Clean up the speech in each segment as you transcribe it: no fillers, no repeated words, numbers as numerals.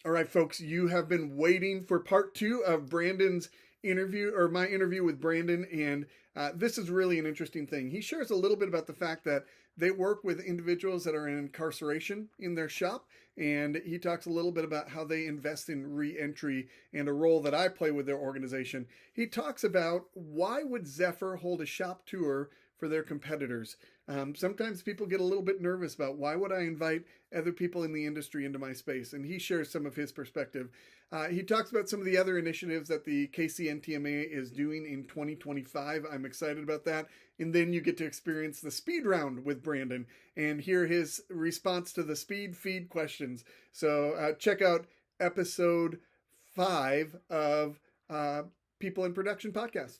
All right, folks, you have been waiting for part two of Brandon's interview, or my interview with Brandon. And this is really an interesting thing. He shares a little bit about the fact that they work with individuals that are in incarceration in their shop. And he talks a little bit about how they invest in reentry and a role that I play with their organization. He talks about why would Zephyr hold a shop tour for their competitors. Sometimes people get a little bit nervous about why would I invite other people in the industry into my space, and he shares some of his perspective. He talks about some of the other initiatives that the KCNTMA is doing in 2025. I'm excited about that. And then you get to experience the speed round with Brandon and hear his response to the speed feed questions. So check out episode 5 of People in Production podcast.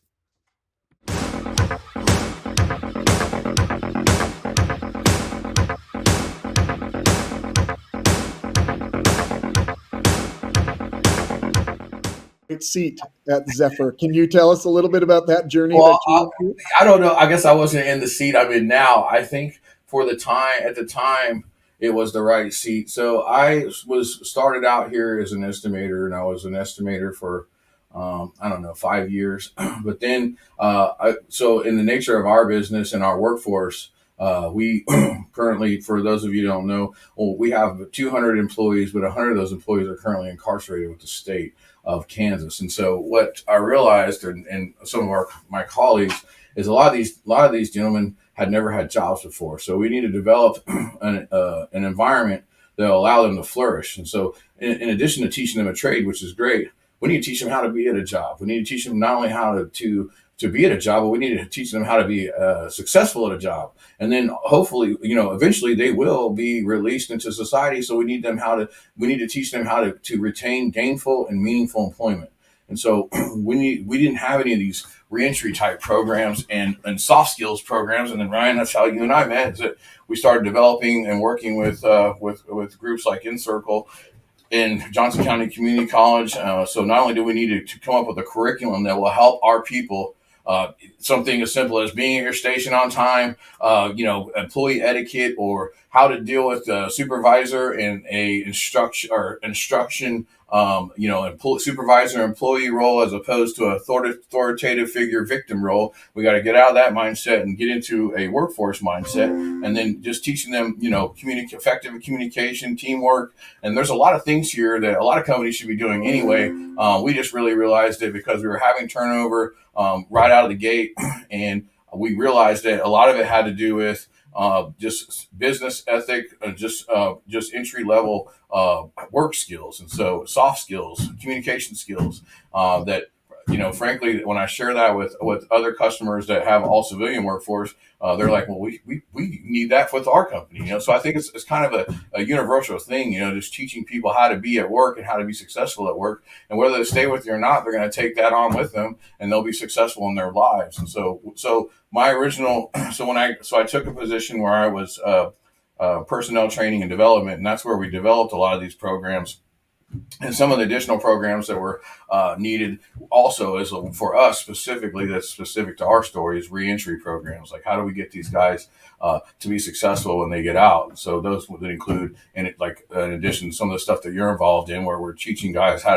Seat at Zephyr. Can you tell us a little bit about that journey that Well, you went through? I don't know. I guess I wasn't in the seat I'm in now. I think for the time at the time it was the right seat. So I was started out here as an estimator, and I was an estimator for I don't know 5 years. But then so in the nature of our business and our workforce. We currently, for those of you who don't know, well, we have 200 employees, but 100 of those employees are currently incarcerated with the state of Kansas. And so what I realized, and some of my colleagues, is a lot of these gentlemen had never had jobs before. So we need to develop an environment that will allow them to flourish. And so in addition to teaching them a trade, which is great, we need to teach them how to be at a job. We need to teach them not only how to be at a job, but we need to teach them how to be successful at a job. And then hopefully, eventually they will be released into society. So we need to teach them how to retain gainful and meaningful employment. And so we didn't have any of these reentry type programs and soft skills programs. And then Ryan, that's how you and I met. Is that we started developing and working with groups like InCircle in Johnson County Community College. So not only do we need to come up with a curriculum that will help our people, something as simple as being at your station on time, employee etiquette, or how to deal with a supervisor in a instruction, supervisor employee role as opposed to a authoritative figure victim role. We got to get out of that mindset and get into a workforce mindset, and then just teaching them, effective communication, teamwork, and there's a lot of things here that a lot of companies should be doing anyway. We just really realized it because we were having turnover right out of the gate, and we realized that a lot of it had to do with just business ethic, just entry level work skills, and so soft skills, communication skills. That frankly, when I share that with other customers that have all civilian workforce, they're like, well, we need that with our company. So I think it's kind of a universal thing. Just teaching people how to be at work and how to be successful at work, and whether they stay with you or not, they're going to take that on with them, and they'll be successful in their lives. And so my original, I took a position where I was personnel training and development, and that's where we developed a lot of these programs. And some of the additional programs that were needed also is for us specifically, that's specific to our story, is reentry programs. Like, how do we get these guys to be successful when they get out? So those would include, in addition, some of the stuff that you're involved in, where we're teaching guys how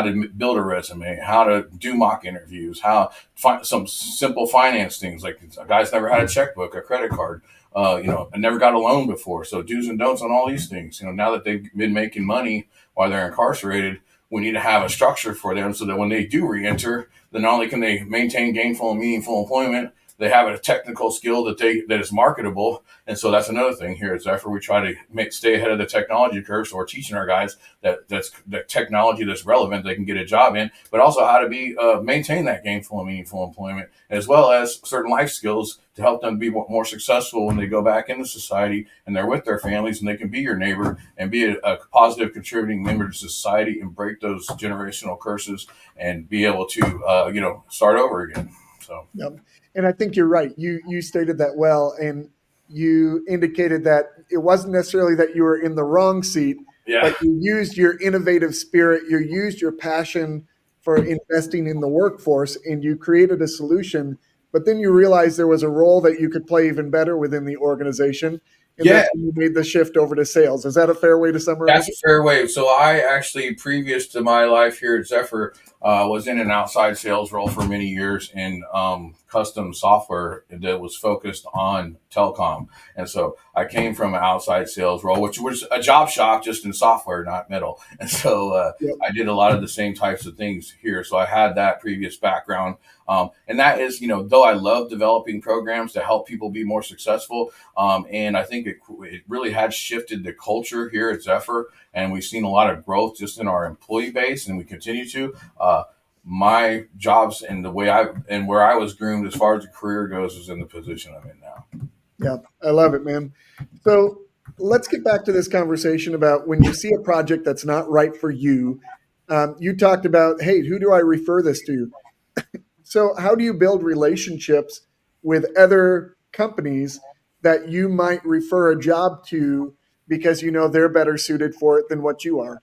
to build a resume, how to do mock interviews, how find some simple finance things. Like, a guy's never had a checkbook, a credit card, and never got a loan before. So do's and don'ts on all these things. Now that they've been making money while they're incarcerated, we need to have a structure for them so that when they do reenter, then not only can they maintain gainful and meaningful employment, they have a technical skill that is marketable. And so that's another thing here. It's after we try to stay ahead of the technology curve, so we're teaching our guys that's the technology that's relevant they can get a job in, but also how to maintain that gainful and meaningful employment, as well as certain life skills to help them be more successful when they go back into society and they're with their families, and they can be your neighbor and be a positive contributing member to society and break those generational curses and be able to start over again. So. Yep. And I think you're right. You stated that well, and you indicated that it wasn't necessarily that you were in the wrong seat, Yeah. but you used your innovative spirit, you used your passion for investing in the workforce, and you created a solution. But then you realized there was a role that you could play even better within the organization, and Yeah, that's when you made the shift over to sales. Is that a fair way to that's summarize a it? fair way. So I actually, previous to my life here at Zephyr, was in an outside sales role for many years in custom software that was focused on telecom. And so I came from an outside sales role, which was a job shop just in software, not metal. And so Yep. I did a lot of the same types of things here. So I had that previous background. And that is, though I love developing programs to help people be more successful, and I think it really has shifted the culture here at Zephyr, and we've seen a lot of growth just in our employee base, and we continue to. My jobs and the way and where I was groomed as far as the career goes is in the position I'm in now. Yeah, I love it, man. So let's get back to this conversation about when you see a project that's not right for you. You talked about, hey, who do I refer this to? So, how do you build relationships with other companies that you might refer a job to because you know they're better suited for it than what you are?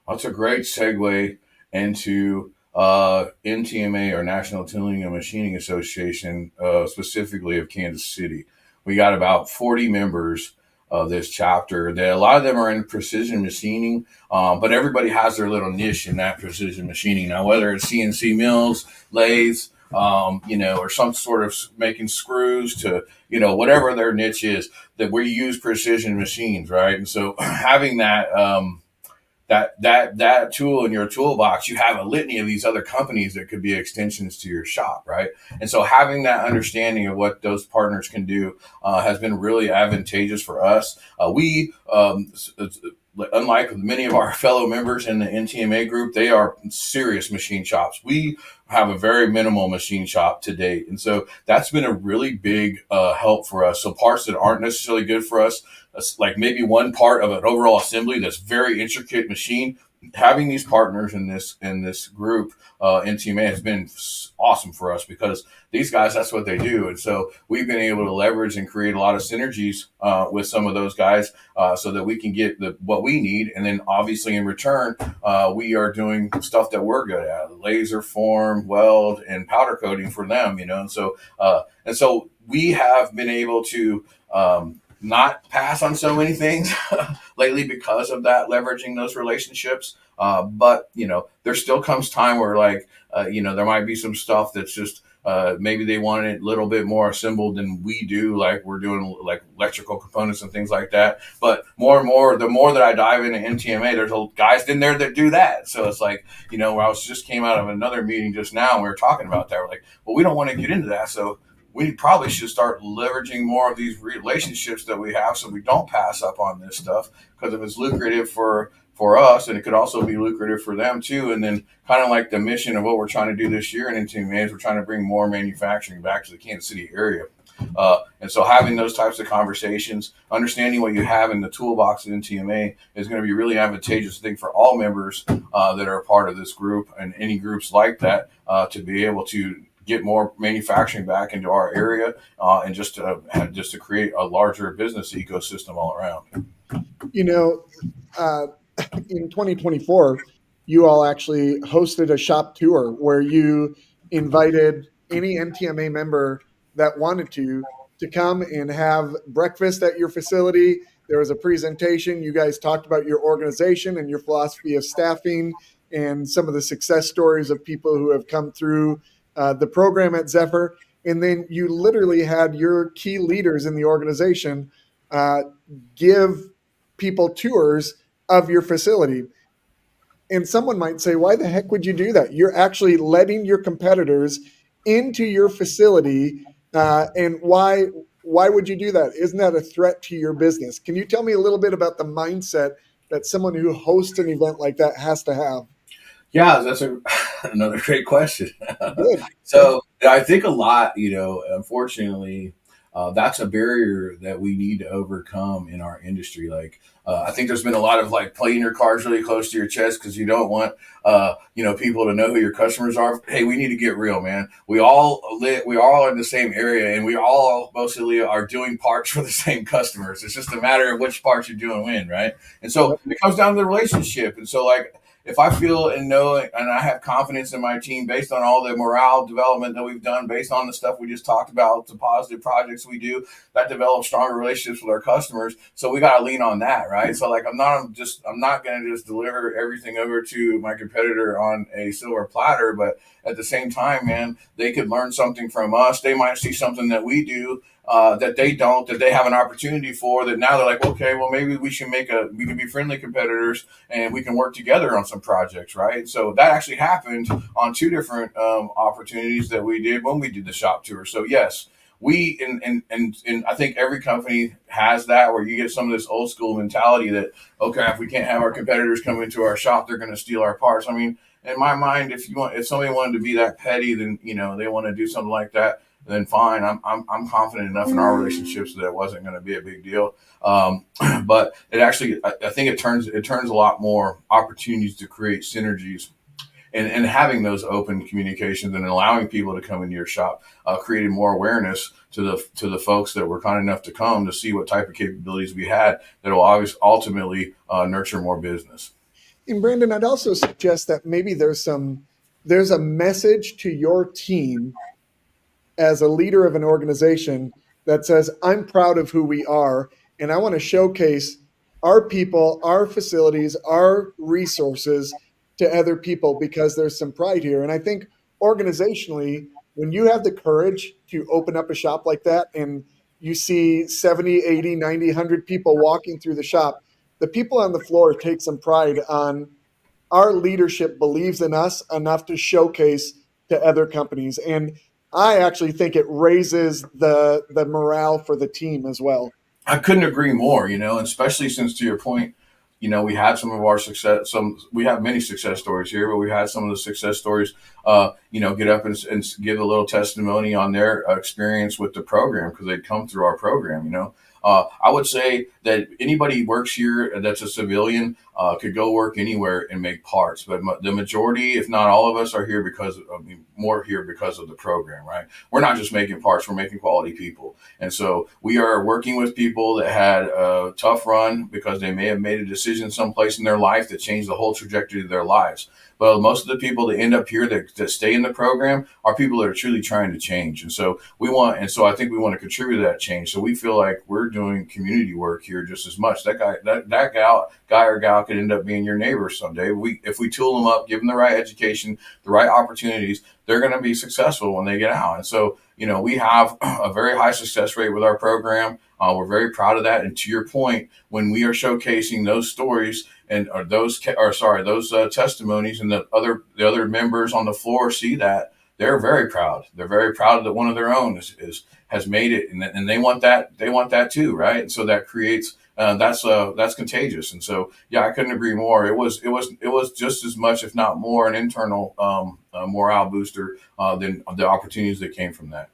That's a great segue into NTMA, or National Tooling and Machining Association, specifically of Kansas City. We got about 40 members of this chapter. A lot of them are in precision machining, but everybody has their little niche in that precision machining. Now, whether it's CNC mills, lathes, or some sort of making screws to, whatever their niche is, that we use precision machines, right? And so having that tool in your toolbox, you have a litany of these other companies that could be extensions to your shop, right? And so having that understanding of what those partners can do has been really advantageous for us. Unlike many of our fellow members in the NTMA group, they are serious machine shops. We have a very minimal machine shop to date, and so that's been a really big help for us. So parts that aren't necessarily good for us, like maybe one part of an overall assembly that's very intricate machine, having these partners in this group, NTMA, has been awesome for us, because these guys, that's what they do. And so we've been able to leverage and create a lot of synergies with some of those guys, so that we can get what we need. And then obviously in return, we are doing stuff that we're good at: laser form, weld, and powder coating for them, and so we have been able to not pass on so many things lately because of that, leveraging those relationships. But there still comes time where, like, there might be some stuff that's just maybe they want it a little bit more assembled than we do, like we're doing like electrical components and things like that. But more and more, the more that I dive into NTMA, there's guys in there that do that. So it's like, I was just came out of another meeting just now, and we were talking about that. We're like, well, we don't want to get into that, so we probably should start leveraging more of these relationships that we have, so we don't pass up on this stuff, because if it's lucrative for us, and it could also be lucrative for them too. And then kind of like the mission of what we're trying to do this year in NTMA is we're trying to bring more manufacturing back to the Kansas City area. And so having those types of conversations, understanding what you have in the toolbox in NTMA, is going to be really advantageous, I think, for all members that are a part of this group, and any groups like that, to be able to get more manufacturing back into our area, and just to create a larger business ecosystem all around. You know, uh, in 2024, you all actually hosted a shop tour where you invited any NTMA member that wanted to come and have breakfast at your facility. There was a presentation. You guys talked about your organization and your philosophy of staffing and some of the success stories of people who have come through the program at Zephyr. And then you literally had your key leaders in the organization uh, give people tours of your facility. And someone might say, why the heck would you do that? You're actually letting your competitors into your facility. And why would you do that? Isn't that a threat to your business? Can you tell me a little bit about the mindset that someone who hosts an event like that has to have? Yeah, that's another great question. Good. So I think a lot, unfortunately, that's a barrier that we need to overcome in our industry. Like, I think there's been a lot of like playing your cards really close to your chest, because you don't want, people to know who your customers are. Hey, we need to get real, man. We all in the same area, and we all mostly are doing parts for the same customers. It's just a matter of which parts you're doing when, right? And so Yep. it comes down to the relationship. And so, like, if I feel and know and I have confidence in my team based on all the morale development that we've done, based on the stuff we just talked about, the positive projects we do that develop stronger relationships with our customers. So we got to lean on that, right? So like I'm not going to just deliver everything over to my competitor on a silver platter, but at the same time, man, they could learn something from us. They might see something that we do that they don't, that they have an opportunity for. That now they're like, okay, well maybe we can be friendly competitors and we can work together on some projects, right? So that actually happened on two different opportunities that we did when we did the shop tour. So yes, we and I think every company has that where you get some of this old school mentality that okay, if we can't have our competitors come into our shop, they're going to steal our parts. I mean, in my mind, if somebody wanted to be that petty, then they want to do something like that, then fine. I'm confident enough in our relationships that it wasn't going to be a big deal. But it actually, I think it turns a lot more opportunities to create synergies and having those open communications and allowing people to come into your shop created more awareness to the folks that were kind enough to come to see what type of capabilities we had that will always ultimately nurture more business. And Brandon, I'd also suggest that maybe there's a message to your team as a leader of an organization that says, I'm proud of who we are, and I want to showcase our people, our facilities, our resources to other people because there's some pride here. And I think organizationally, when you have the courage to open up a shop like that and you see 70, 80, 90, 100 people walking through the shop, the people on the floor take some pride on our leadership believes in us enough to showcase to other companies. And I actually think it raises the morale for the team as well. I couldn't agree more, and especially since to your point, we had some of our success, we have many success stories here, but we had some of the success stories, get up and give a little testimony on their experience with the program because they'd come through our program. I would say that anybody who works here that's a civilian could go work anywhere and make parts, but the majority, if not all of us, are here more here because of the program, right? We're not just making parts; we're making quality people, and so we are working with people that had a tough run because they may have made a decision someplace in their life that changed the whole trajectory of their lives. But most of the people that end up here that stay in the program are people that are truly trying to change. And so I think we want to contribute to that change. So we feel like we're doing community work here just as much. That guy or gal could end up being your neighbor someday. If we tool them up, give them the right education, the right opportunities, they're going to be successful when they get out. And so, we have a very high success rate with our program. We're very proud of that. And to your point, when we are showcasing those stories and those testimonies, and the other members on the floor see that, they're very proud. They're very proud that one of their own has made it, and they want that. They want that too, right? And so that creates that's contagious. And so, yeah, I couldn't agree more. It was just as much, if not more, an internal morale booster than the opportunities that came from that.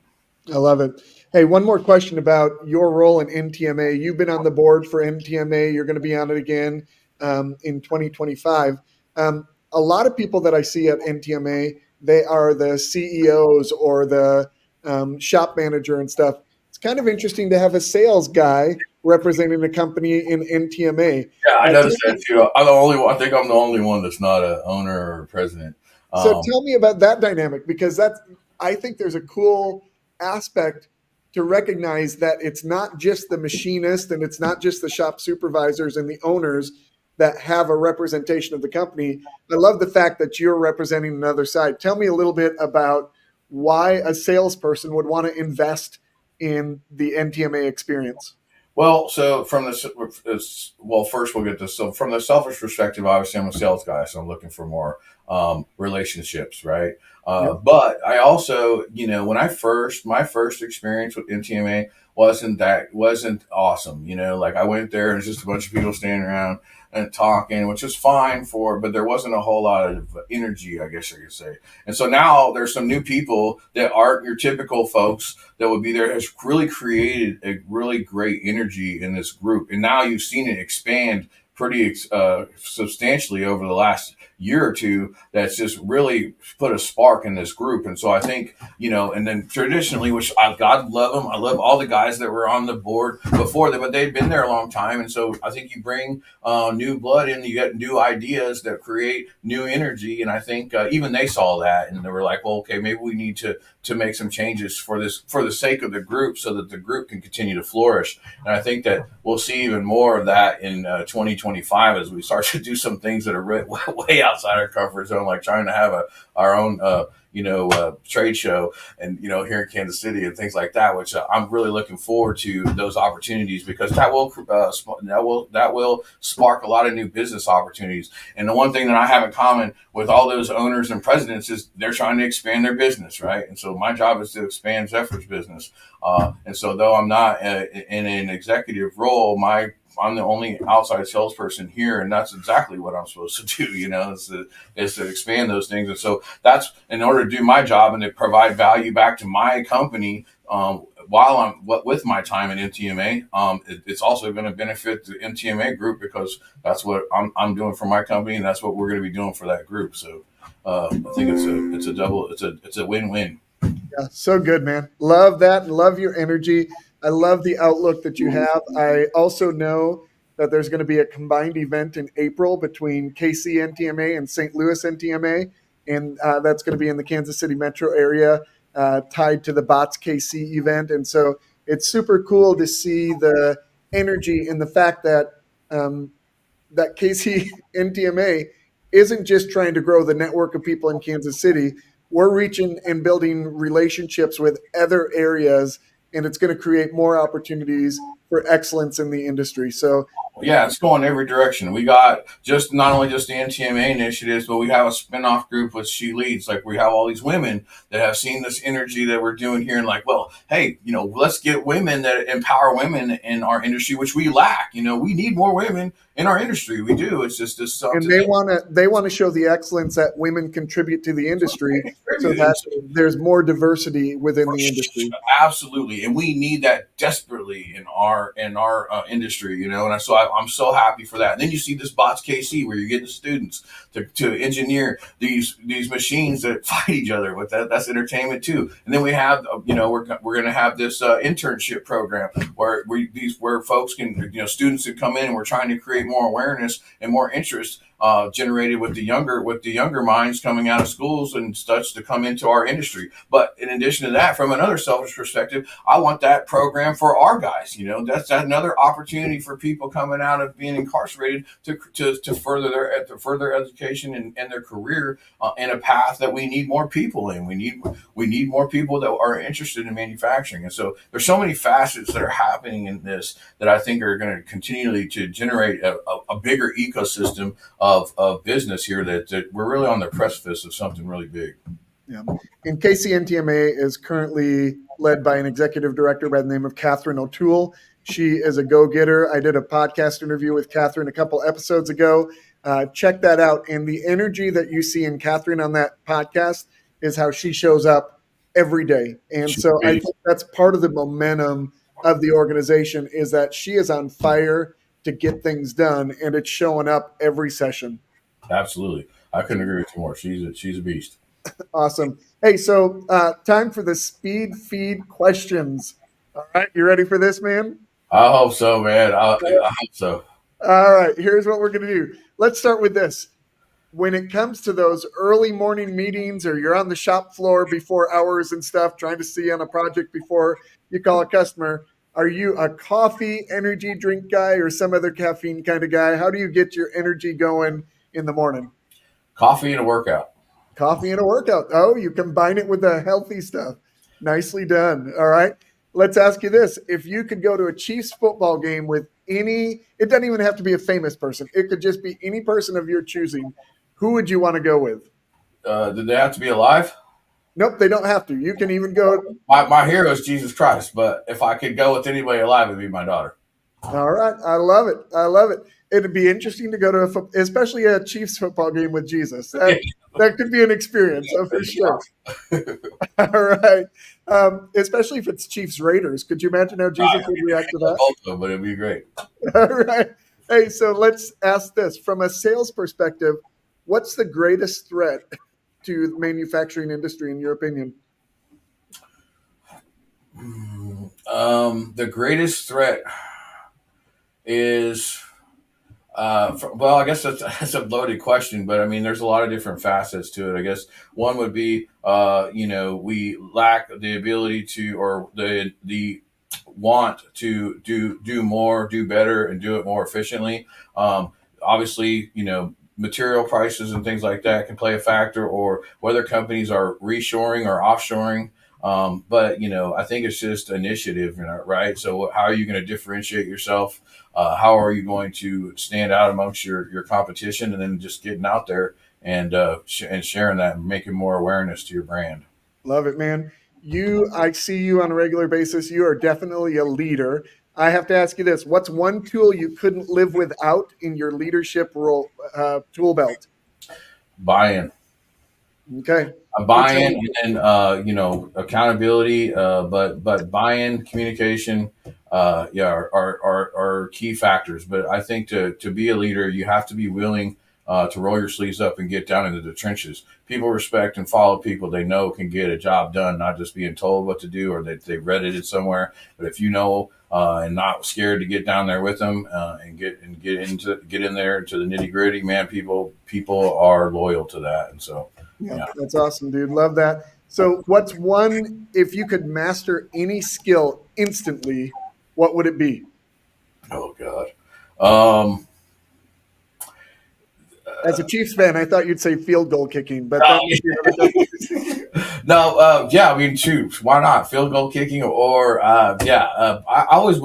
I love it. Hey, one more question about your role in NTMA. You've been on the board for NTMA. You're going to be on it again in 2025. A lot of people that I see at NTMA, they are the CEOs or the shop manager and stuff. It's kind of interesting to have a sales guy representing the company in NTMA. Yeah, I Tell noticed that me, too. I'm the only one. I think I'm the only one that's not a owner or a president. so Um, tell me about that dynamic because I think there's a cool aspect to recognize that it's not just the machinist and it's not just the shop supervisors and the owners that have a representation of the company. I love the fact that you're representing another side. Tell me a little bit about why a salesperson would want to invest in the NTMA experience. Well, so first we'll get this. So from the selfish perspective, obviously I'm a sales guy, so I'm looking for more relationships, right? Yep. But I also, when my first experience with NTMA wasn't awesome. Like I went there and it's just a bunch of people standing around and talking, which is fine but there wasn't a whole lot of energy, I guess I could say. And so now there's some new people that aren't your typical folks that would be there, has really created a really great energy in this group. And now you've seen it expand pretty substantially over the last year or two that's just really put a spark in this group. And so I think, and then traditionally, which God love them, I love all the guys that were on the board before that, but they've been there a long time. And so I think you bring new blood in, you get new ideas that create new energy. And I think even they saw that and they were like, well, okay, maybe we need to make some changes for the sake of the group so that the group can continue to flourish. And I think that we'll see even more of that in 2025 as we start to do some things that are way outside our comfort zone, like trying to have our own trade show and here in Kansas City and things like that, which I'm really looking forward to those opportunities because that will spark a lot of new business opportunities. And the one thing that I have in common with all those owners and presidents is they're trying to expand their business, right? And so my job is to expand Zephyr's business. And so though I'm not in an executive role, I'm the only outside salesperson here, and that's exactly what I'm supposed to do. Is to expand those things. And so that's in order to do my job and to provide value back to my company. While I'm with my time in MTMA, it's also going to benefit the MTMA group because that's what I'm doing for my company, and that's what we're going to be doing for that group. So I think it's a win-win. Yeah, so good, man. Love that and love your energy. I love the outlook that you have. I also know that there's going to be a combined event in April between KC NTMA and St. Louis NTMA, and that's going to be in the Kansas City metro area, tied to the BOTS KC event. And so it's super cool to see the energy and the fact that that KC NTMA isn't just trying to grow the network of people in Kansas City. We're reaching and building relationships with other areas, and it's going to create more opportunities for excellence in the industry. So, Yeah, it's going every direction. We got just not only just the NTMA initiatives, but we have a spinoff group which she leads. Like we have all these women that have seen this energy that we're doing here, and like, well, hey, let's get women that empower women in our industry, which we lack. We need more women in our industry. We do. It's just this and something they want to show the excellence that women contribute to the industry, so that there's more diversity within the industry. Absolutely, and we need that desperately in our industry, And so I'm so happy for that. And then you see this bots KC where you're getting students to engineer these machines that fight each other. With that's entertainment too. And then we have we're going to have this internship program where folks can students can come in, and we're trying to create more awareness and more interest generated with the younger minds coming out of schools and such to come into our industry. But in addition to that, from another selfish perspective, I want that program for our guys. That's another opportunity for people coming out of being incarcerated to further their education and their career in a path that we need more people in. We need more people that are interested in manufacturing. And so there's so many facets that are happening in this that I think are going to continually to generate a bigger ecosystem of business here that we're really on the precipice of something really big. Yeah. And KCNTMA is currently led by an executive director by the name of Catherine O'Toole. She is a go-getter. I did a podcast interview with Catherine a couple episodes ago. Check that out. And the energy that you see in Catherine on that podcast is how she shows up every day. And so I think that's part of the momentum of the organization is that she is on fire to get things done, and it's showing up every session. Absolutely. I couldn't agree with you more. She's a beast. Awesome. Hey, so time for the speed feed questions. All right, you ready for this, man? I hope so, man. I hope so. All right, here's what we're going to do. Let's start with this. When it comes to those early morning meetings or you're on the shop floor before hours and stuff, trying to see on a project before you call a customer, are you a coffee energy drink guy or some other caffeine kind of guy? How do you get your energy going in the morning? Coffee and a workout. Coffee and a workout. Oh, you combine it with the healthy stuff. Nicely done. All right. Let's ask you this. If you could go to a Chiefs football game with it doesn't even have to be a famous person. It could just be any person of your choosing. Who would you want to go with? Did they have to be alive? Nope, they don't have to. You can even go. My hero is Jesus Christ, but if I could go with anybody alive, it'd be my daughter. All right. I love it. I love it. It'd be interesting to go to especially a Chiefs football game with Jesus. That could be an experience, for sure. All right. Especially if it's Chiefs Raiders. Could you imagine how Jesus would react to that? Also, but it'd be great. All right. Hey, so let's ask this from a sales perspective. what's the greatest threat to the manufacturing industry, in your opinion? The greatest threat is well, I guess that's a loaded question, but I mean, there's a lot of different facets to it. I guess one would be, we lack the ability to, or the want to do more, do better, and do it more efficiently. Obviously, material prices and things like that can play a factor, or whether companies are reshoring or offshoring. But I think it's just initiative, right? So how are you going to differentiate yourself? How are you going to stand out amongst your competition, and then just getting out there and and sharing that and making more awareness to your brand? Love it, man. I see you on a regular basis. You are definitely a leader. I have to ask you this: what's one tool you couldn't live without in your leadership role tool belt? Buy-in. Okay, A good to buy-in, know. and then accountability, but buy-in, communication, yeah, are key factors. But I think to be a leader, you have to be willing to roll your sleeves up and get down into the trenches. People respect and follow people they know can get a job done, not just being told what to do or that they read it somewhere. But if and not scared to get down there with them and get in there to the nitty gritty, man, people are loyal to that, and so Yeah, yeah. that's awesome, dude. Love that. So, what's one, if you could master any skill instantly, what would it be? Oh God. Um, As a Chiefs fan, I thought you'd say field goal kicking, but that no, might be another question. no, yeah, I mean, shoot, why not field goal kicking or yeah? I always,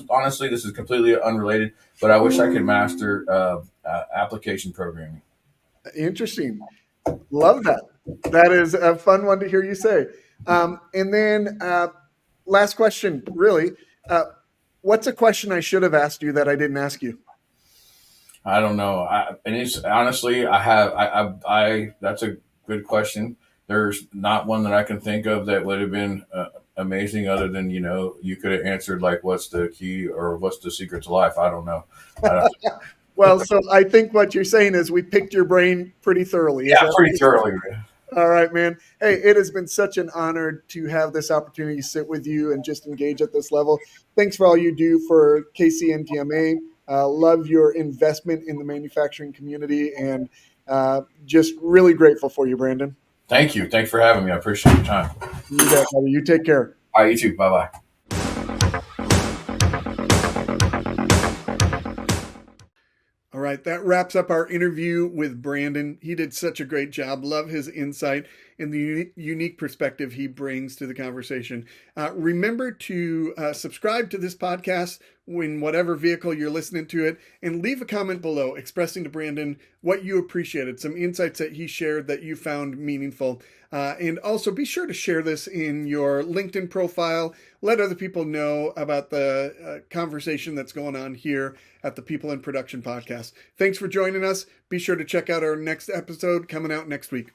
honestly, this is completely unrelated, but I wish I could master application programming. Interesting. Love that. That is a fun one to hear you say. And then, last question, really. Uh, what's a question I should have asked you that I didn't ask you? I don't know. And it's honestly, I have, that's a good question. There's not one that I can think of that would have been amazing, other than you could have answered like, "What's the key?" or "What's the secret to life?" I don't know. I don't, Well, so I think what you're saying is we picked your brain pretty thoroughly. Is yeah, that pretty thoroughly. all right, man? Hey, it has been such an honor to have this opportunity to sit with you and just engage at this level. Thanks for all you do for KCNTMA. Love your investment in the manufacturing community, and just really grateful for you, Brandon. Thank you. Thanks for having me. I appreciate your time. You bet, buddy. You take care. All right, you too. Bye bye. All right, that wraps up our interview with Brandon. He did such a great job. Love his insight and the unique perspective he brings to the conversation. Remember to subscribe to this podcast in whatever vehicle you're listening to it, and leave a comment below expressing to Brandon what you appreciated, some insights that he shared that you found meaningful. And also be sure to share this in your LinkedIn profile. Let other people know about the conversation that's going on here at the People in Production podcast. Thanks for joining us. Be sure to check out our next episode coming out next week.